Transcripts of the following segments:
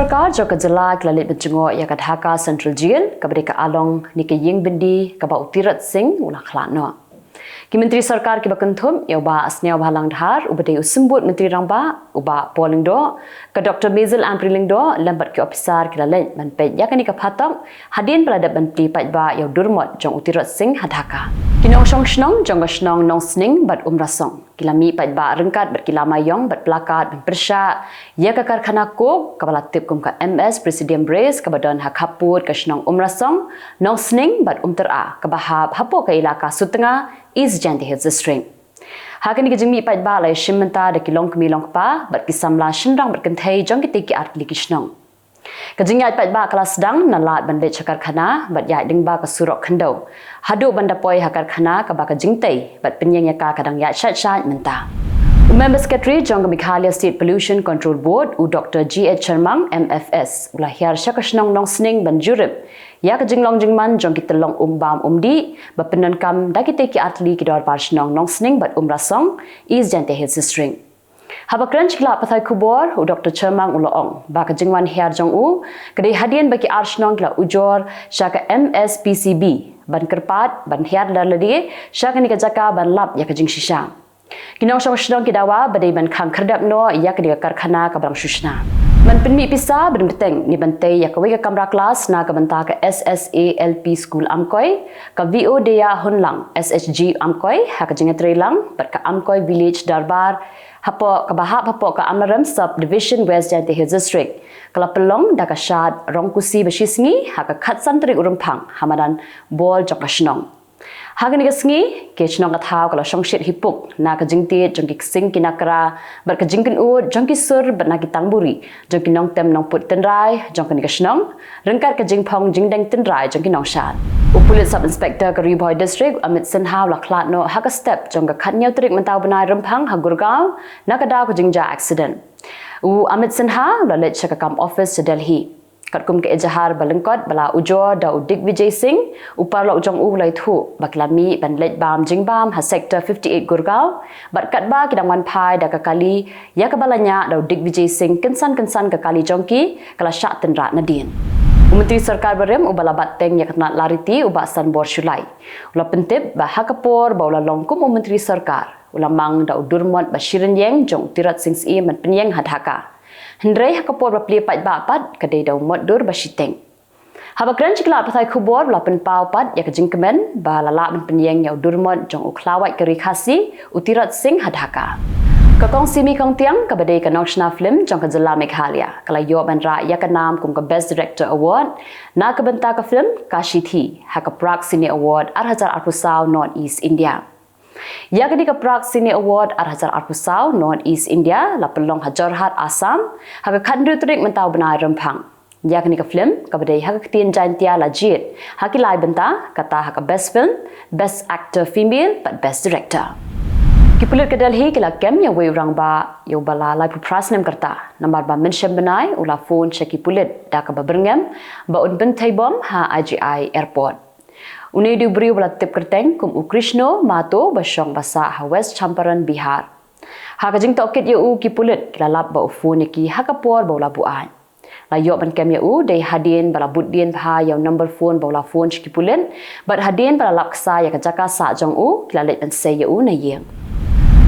Sarkar jauh ke Jylla kelalit berjenguk ya ke Dhaka Central Jail kepada ke Along ni ke Ying Bindi ke ba Utirat Singh ulah khlano. Ki Menteri Sarkar ki bakentum ya ba asnya ba langdhar ubade usembut Menteri Rangba uba polling do ke Dr. Mezil Ampriling do lambat ki officer ki lalit man pe ya kani ka phatam hadin pelada benti pat ba ya durmot jong Utirat Singh hadhaka. Kinong song snong jong snong nong sning bat umrasong. Kilami pat ba rengkat berkilamayong berpelakat berpersya ya ke karkhana ko kepala tip kum ka MS Presidium Brace ke badan hak haput ke snong umrasong nong sning bat tera ke bahab hapo ke ilaka sutengah is janti hit the string. Hakani ke jemi pat ba lai shimenta de kilong kemilong pa bat kisamla shinrang berkentai jong kitiki art liki snong. Kejingat pat ba kelas sedang nalat bandai cakar khana bat yai ding ba ke surok khendau. Hadu banda poi hakar khana ke ba ke jingtai bat penyeng ya ka kadang yai shat mentah. Member Secretary jong ke Meghalaya State Pollution Control Board u Dr. G.H. Sharmang MFS ulah hiar syakasnong nong sning ban jurip. Ya ke jinglong jingman jong kita long umbam umdi ba penon kam da kita ki atli ki dor par snong nong sning bat umrasong is jante hit string. Haba crunch kila pathai Khubor u Dr. Sharmang uloong ba ke jingwan hiar jong u kedai hadian bagi arsnong kila ujor syaka MSPCB ban kerpat ban hiar laladi syaka ni ke jaka ban lap ya ke jing shisha. Kinong syong kidawa badai ban khang kerdap no ya ke dia karkhana ka barang shushna. Man penmi pisa berdeng ni bantai ya ke wega kamera kelas na ke banta ke SSALP School Amkoi ke VO Dea Hunlang SHG Amkoi ha ke jingat relang bat ke Amkoi Village Darbar hapo ke bahap hapo ke Amaram Subdivision West Janti Hills District kala pelong da ke syad rongkusi besisngi ha ke khatsan teri Rymphang hamadan bol jok kasnong. Hagan ni kesengi, kecnong kathau kalau songshit hipuk na kejingti jongki kesing kinakra ber kejingkin ud jongki sur ber na kitangburi jongki nong tem nong put tenrai jongki ni kesnong rengkat kejingpong jingdeng tenrai jongki nong shat. Upulit Sub Inspector ke Rymphang District Amit Sinha la klat no haka step jongka khatnyau terik mentau benai Rymphang ha Gurgaon na kadau kejingja accident. Amit Sinha la let Chakakam Office Delhi. Katkum ke ejahar balengkot bala ujor da udik Vijay Singh upar lo ujong lai thu baklami ban let bam jingbam ha sector 58 Gurgaon bat kat ba kidang wan pai da ka kali ya ka balanya da udik Vijay Singh kensan ka kali jongki kala syak tenra nadin. Menteri Sarkar berem ubala bateng ya kenat lariti ubasan bor syulai. Ula pentip ba hakapor ba ula longkum Menteri Sarkar ula mang da udurmot bashirin yeng jong tirat sings i man penyeng hadhaka. Hendrai hakapor bapli pat bapat kedai dau modur basiteng. Haba kran cikla pathai Khubor la penpau pat ya kejingkemen ba lala ben penyeng ya durmot jong uklawat keri khasi utirat sing hadhaka. Kakong simi kong tiang kabadai ka national film jong ka Jylla Meghalaya kala yo ban ra ya ka nam kum ka Best Director Award na ka benta ka film Kashithi hakaprak Cine Award 2020 North East India. Ya kini ke Prague Cine Award 2020 North East India la pelong Hajarhat Assam haka khandru trik mentau benai Rymphang. Ya kini ke film kabadai haka ketien jantia la jit haki lai benta kata haka Best Film, Best Actor Female but Best Director. Kipulit ke Delhi kila kem ya wei urang ba yo bala lai puprasnem kerta nambar ba mention benai ula phone cheki pulit da ka ba Birmingham ba un bentai bom ha IGI Airport. Unai diberi bala tip kerteng kum Krishno Mato basyong basa ha West Champaran Bihar. Ha kajing tokit ya u kipulit kilalap ba phone ki hakapor ba ula buan. La yo ban kem ya u dei hadin bala budien ha ya number phone ba ula phone kipulit bat hadin bala laksa ya kajaka sa jong u kilalit ban say ya u na yeng.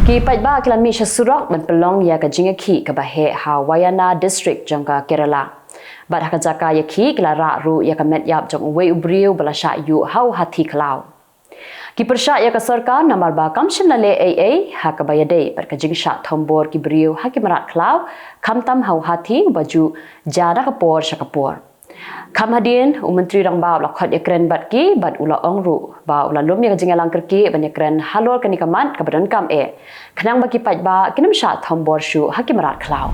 Ki pat ba kilami surok ban pelong ya kajing ki ka bahe ha Wayana District jong ka Kerala. Bat hakajaka ya ki kila ru ya kamet yap jong wei ubriu bala sya yu hau hati klau. Ki persya ya ka sarkar namar ba kamshin na le AA ha ka bayade bat kajing sya thombor ki briu ha ki marat klau kamtam hau hati baju jada kapor syakapor. Kam hadin Menteri Rangba la khat ya kren bat ki bat ula ongru ba ula lum ya kajing alang kerki ban ya kren halor kani kamat ka badan kam khnang ba ki pat ba kinam sya thombor syu ha ki marat klau.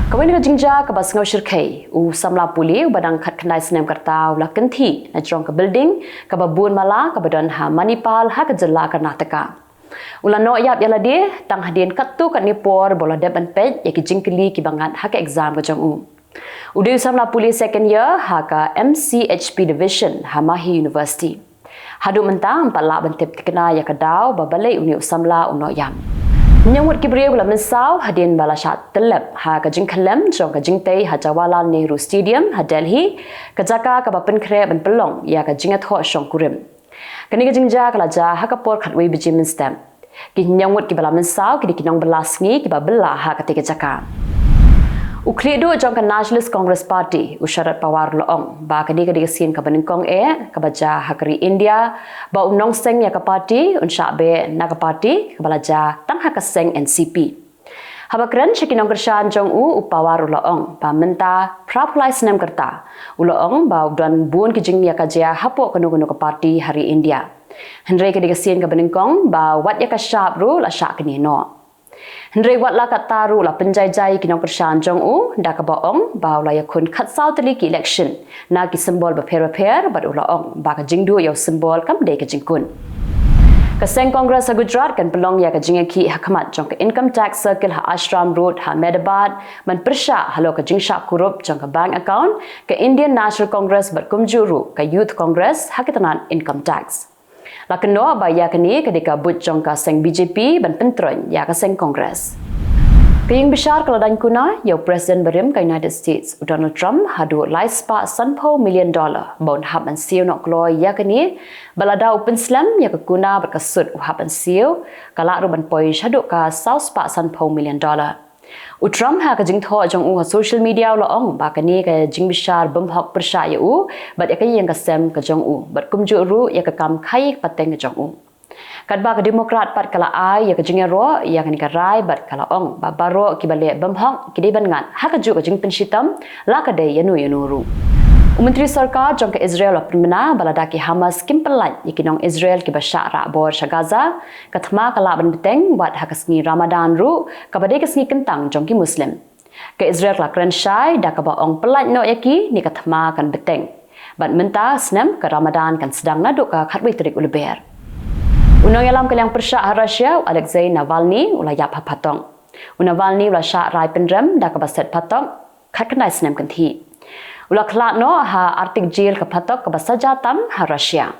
Kawin ka jingja ka bas ngau shirkai u samla puli badang khat khandai snem karta ula kenti na jong ka building ka babun mala ka badan ha Manipal ha ka Jylla Karnataka. Ula no yap yala de tang hadin kattu kat nipor bola deban pej ya ki jingkeli ki bangat ha ka exam ka jong u. Ude samla puli second year ha ka MCHP division ha Mahi University. Hadu mentang pala bentip tikna ya ka daw babalai uni samla uno yam. Menyambut kibriu gula mensau hadian balashat telep ha kajing Kylleng jong kajing tei ha Jawaharlal Nehru Stadium ha Delhi kajaka kabapen kre ban pelong ya kajing atho shong kurim. Kani kajing ja kalaja ha kapor khatwei biji menstem. Ki menyambut ki bala mensau ki dikinong belasngi ki babela ha kate kajaka. Uklidu jong ka Nationalist Congress Party usyarat pawar loong ba kadi kasian ka banengkong kabaja hakari India ba unong seng ya ka party unsya be na ka party kabalaja tang hakaseng NCP. Habakran syakinong kersaan jong upawar loong ba menta praplai senem kerta uloong ba udan bun kijing ya kajia hapo kanu-kanu ka party hari India. Hendrai kadi kasian ka banengkong ba wat ya ka syap ru la syak kini no. Hendrai wat la kat taru la penjai-jai kinong kersaan jong da ka baong ba la yakun khat sau tali ki election na ki simbol ba per ba ulaong ba ka jingdu yo simbol kam de ka jingkun. Kaseng Kongres Gujarat kan pelong ya ka jingaki hakamat jong ka income tax circle ha Ashram Road ha Medabad man persya halo ka jingsha kurup jong ka bank account ka Indian National Congress bat kumjuru ka Youth Congress hakitanan income tax. Lakeno ba ya kini ketika but jong ka seng BJP ban pentron ya ka seng Kongres. Kaying besar kaladan kuna ya Presiden berim ka United States Donald Trump hadu lai spa $100 million bon hab an siu nok loy ya kini balada open slam ya ka kuna berkasut hab an siu kala ruban poi hadu ka south spa $100 million. Trump ha ka jing tho jong ha social media loong ba kani ka jing besar bumhok persya ya bat ya ka yang ka sem ka jong bat kumju ru ya ka kam khai pateng ka jong kat ba ka demokrat pat kala ai ya ka jing ro ya kani ka rai bat kala ong ba baro ki bale bumhok ki de ban ngan ha ka ju ka jing pensitam la ka de yanu ru. Menteri Sarkar jong ka Israel aprimna balada ki Hamas kimpelan ikinong Israel ki basya ra bor Gaza kathma kala ban beteng wat hakasngi Ramadan ru kabade kasngi kentang jong ki Muslim. Ka Israel la kran syai da ka baong pelan no yaki ni kathma kan beteng. Bat menta snem ka Ramadan kan sedang naduk ka khatwei terik uleber. Unang yalam kalyang persya Russia Alexei Navalny ulayap patong. Navalny ula sya rai pendrem da ka baset patong khat kanai snem kan thi. Ula khlak no ha artik jil ka phatok ka basaja tam ha Russia.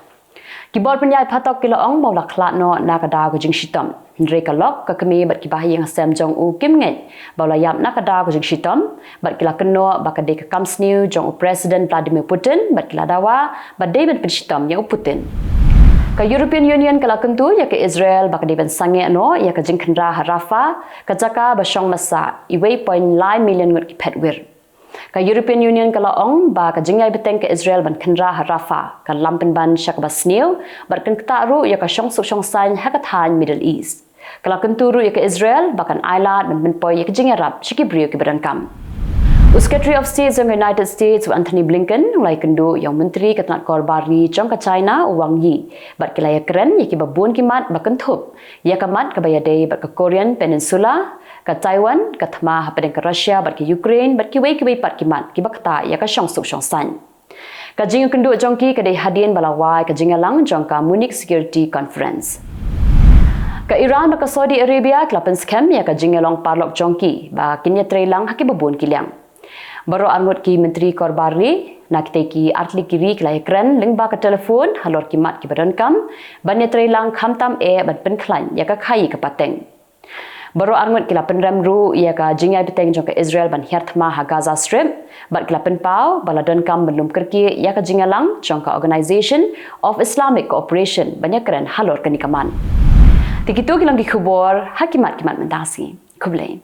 Kibor penyai phatok kilo ong mau la khlak no na ka da ko jing shitom. Hendrai ka lok ka kemi bat ki bahayang sem jong kim ngai. Ba la yam na ka da ko jing shitom bat kila keno ba ka de ka kam snew jong President Vladimir Putin bat kila dawa ba David Shitom ya Putin. Ka European Union kala kentu ya ke Israel ba ka de ban sange no ya ka jing khandra ha Rafa ka jaka ba shong masa iwei point line million ngut ki phetwir. Ka European Union kala ong ba ka jingai beteng ke Israel ban khandra harafa ka lampen ban syak ba snew bar kan ktaru ya ka shong sain ha ka than Middle East kala kenturu ya ke Israel ba kan island ban poi ya ka jingarap shiki brio ki berankam. Secretary of State of United States Anthony Blinken ulai kendu yang menteri ketanat korbari jong ka China Wang Yi bat kilaya keren ya ki babun ki mat ba kentup ya ka mat ka bayade bat ka Korean Peninsula ka Taiwan ka thma hapen ka Russia bat ki Ukraine bat ki wei pat ki mat ki bakta ya ka shong san ka jing kendu jong ki ka dei hadian balawai ka jingalang jong ka Munich Security Conference. Ka Iran ba ka Saudi Arabia klapen scam ya ka jingalong parlok jong ki ba kinya trailang haki babun kilang. Baru angot ki menteri korbari nak ki artli kiri klai kren lingba ka telefon halor ki mat ki badan kam banya trailang khamtam ban penklan ya ka khai ka pateng. Baru angot kila penram ru ya ka jingai beteng jong ka Israel ban herthma ha Gaza Strip bat kila penpau baladan kam belum kerki ya ka jingalang jong ka Organization of Islamic Cooperation banyak keren halor kanikaman. Tikitu kilang ki Khubor hakimat mendasi. Khubor.